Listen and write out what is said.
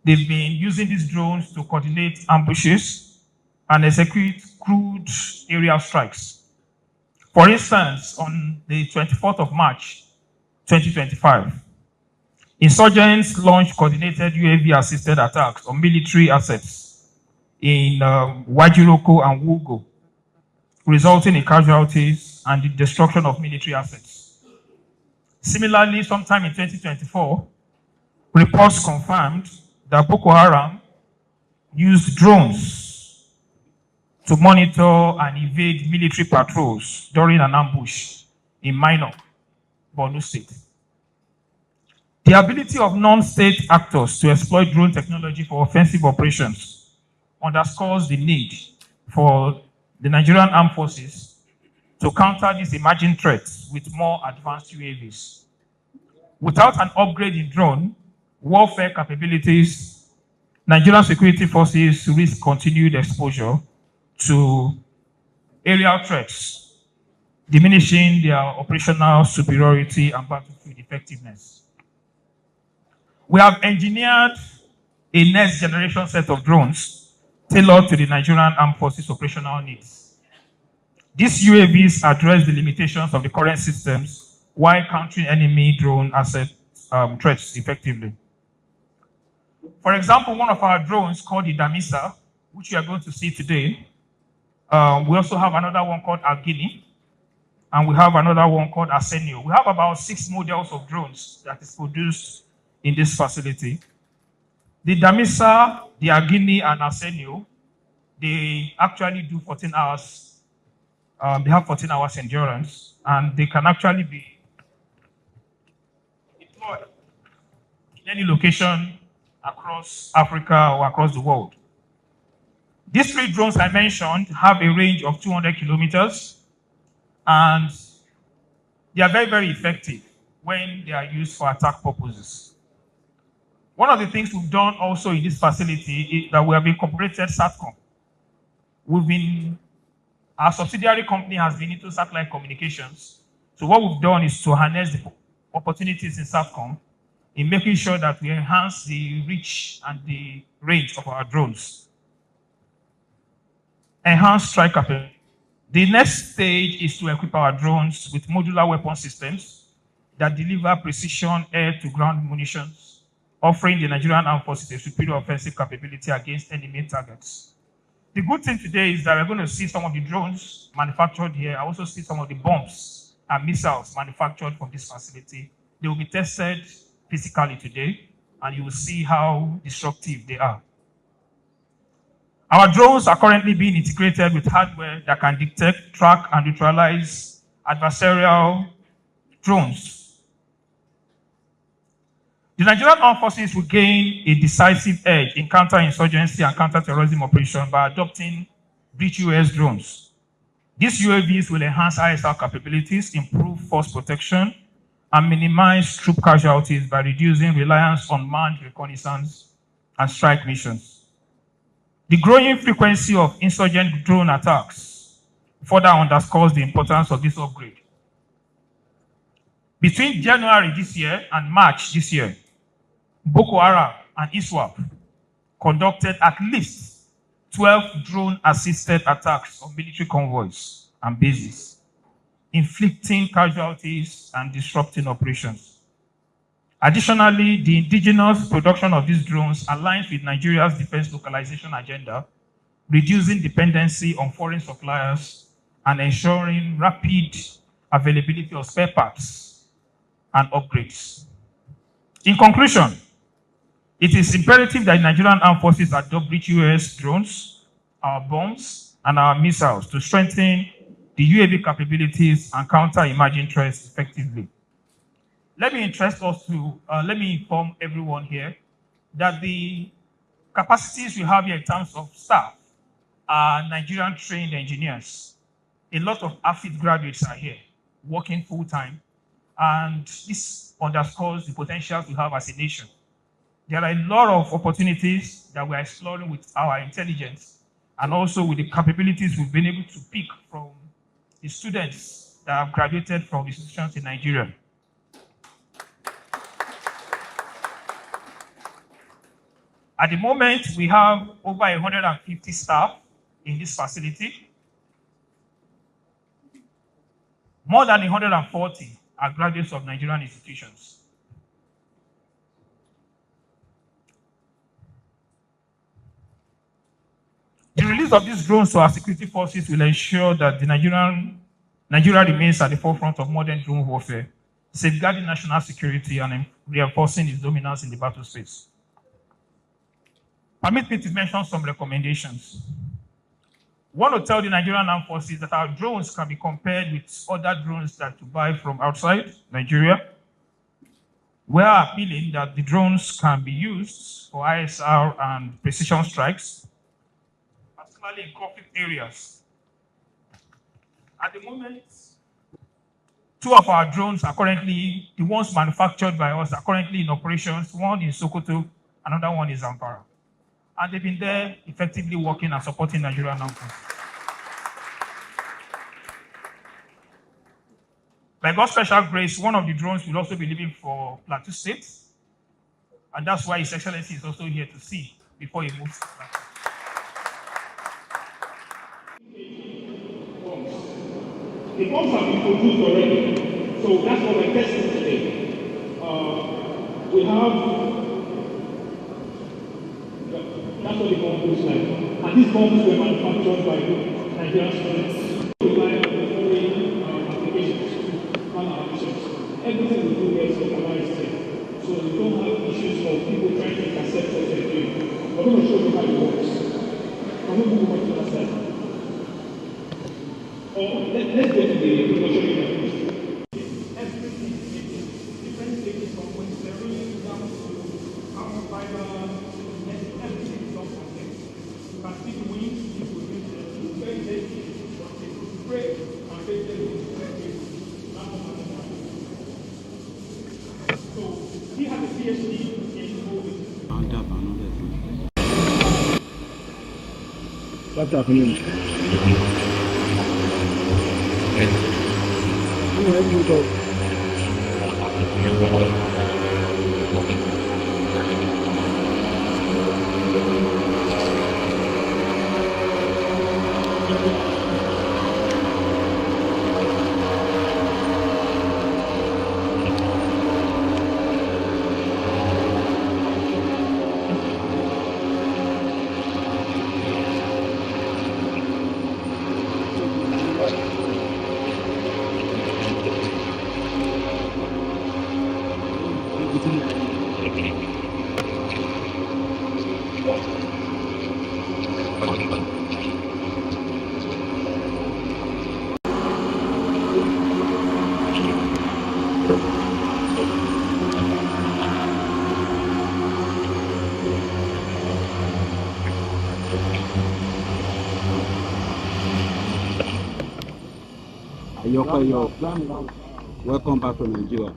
They've been using these drones to coordinate ambushes and execute crude aerial strikes. For instance, on the 24th of March, 2025, insurgents launched coordinated UAV-assisted attacks on military assets in Wajiroko and Wugo, resulting in casualties and the destruction of military assets. Similarly, sometime in 2024, reports confirmed that Boko Haram used drones to monitor and evade military patrols during an ambush in Minor, Borno State. The ability of non-state actors to exploit drone technology for offensive operations underscores the need for the Nigerian Armed Forces to counter these emerging threats with more advanced UAVs. Without an upgrade in drone warfare capabilities, Nigerian security forces risk continued exposure to aerial threats, diminishing their operational superiority and battlefield effectiveness. We have engineered a next generation set of drones tailored to the Nigerian Armed Forces operational needs. These UAVs address the limitations of the current systems while countering enemy drone asset threats effectively. For example, one of our drones called the Damisa, which you are going to see today, we also have another one called Algini, and we have another one called Arsenio. We have about 6 models of drones that is produced in this facility. The Damisa, the Algini, and Arsenio, they actually do 14 hours. They have 14 hours endurance, and they can actually be deployed in any location across Africa or across the world. These 3 drones I mentioned have a range of 200 kilometers, and they are very, very effective when they are used for attack purposes. One of the things we've done also in this facility is that we have incorporated SATCOM. Our subsidiary company has been into satellite communications. So what we've done is to harness the opportunities in SATCOM in making sure that we enhance the reach and the range of our drones. Enhanced strike capability. The next stage is to equip our drones with modular weapon systems that deliver precision air-to-ground munitions, offering the Nigerian Armed Forces a superior offensive capability against enemy targets. The good thing today is that we're going to see some of the drones manufactured here. I also see some of the bombs and missiles manufactured from this facility. They will be tested physically today, and you will see how disruptive they are. Our drones are currently being integrated with hardware that can detect, track, and neutralize adversarial drones. The Nigerian Armed Forces will gain a decisive edge in counter-insurgency and counter-terrorism operations by adopting breach US drones. These UAVs will enhance ISR capabilities, improve force protection, and minimize troop casualties by reducing reliance on manned reconnaissance and strike missions. The growing frequency of insurgent drone attacks further underscores the importance of this upgrade. Between January this year and March this year, Boko Haram and ISWAP conducted at least 12 drone-assisted attacks on military convoys and bases, inflicting casualties and disrupting operations. Additionally, the indigenous production of these drones aligns with Nigeria's defense localization agenda, reducing dependency on foreign suppliers and ensuring rapid availability of spare parts and upgrades. In conclusion, it is imperative that Nigerian Armed Forces adopt breach US drones, our bombs, and our missiles to strengthen the UAV capabilities and counter emerging threats effectively. Let me inform everyone here that the capacities we have here in terms of staff are Nigerian trained engineers. A lot of AFIT graduates are here working full-time, and this underscores the potential we have as a nation. There are a lot of opportunities that we are exploring with our intelligence and also with the capabilities we've been able to pick from the students that have graduated from institutions in Nigeria. At the moment, we have over 150 staff in this facility. More than 140 are graduates of Nigerian institutions. The release of these drones to our security forces will ensure that Nigeria remains at the forefront of modern drone warfare, safeguarding national security and reinforcing its dominance in the battle space. Permit me to mention some recommendations. We want to tell the Nigerian Armed Forces that our drones can be compared with other drones that you buy from outside Nigeria. We are appealing that the drones can be used for ISR and precision strikes, particularly in conflict areas. At the moment, 2 of our drones are currently, the ones manufactured by us are currently in operations, one in Sokoto, another one in Zamfara. And they've been there effectively working and supporting Nigerian Armed Forces. By God's special grace, one of the drones will also be leaving for Plateau State, and that's why His Excellency is also here to see before he moves to Plateau. The bombs have been produced already, so that's what we're testing today. We have, that's what the bomb looks like. And these bombs were manufactured by Nigerian students. We rely on the following applications to plan our missions. Everything we do here is organized, so we don't have issues of people trying to intercept what we're doing. We're going to show you how it works. Can we move on to that slide? Let's go to the everything, different stages from when clearing down to carbon fiber, everything is done from there. You can see the wings, you will use the very basic, but it will spray and take them so he has a PhD in moving. What's happening? Welcome back to Nigeria.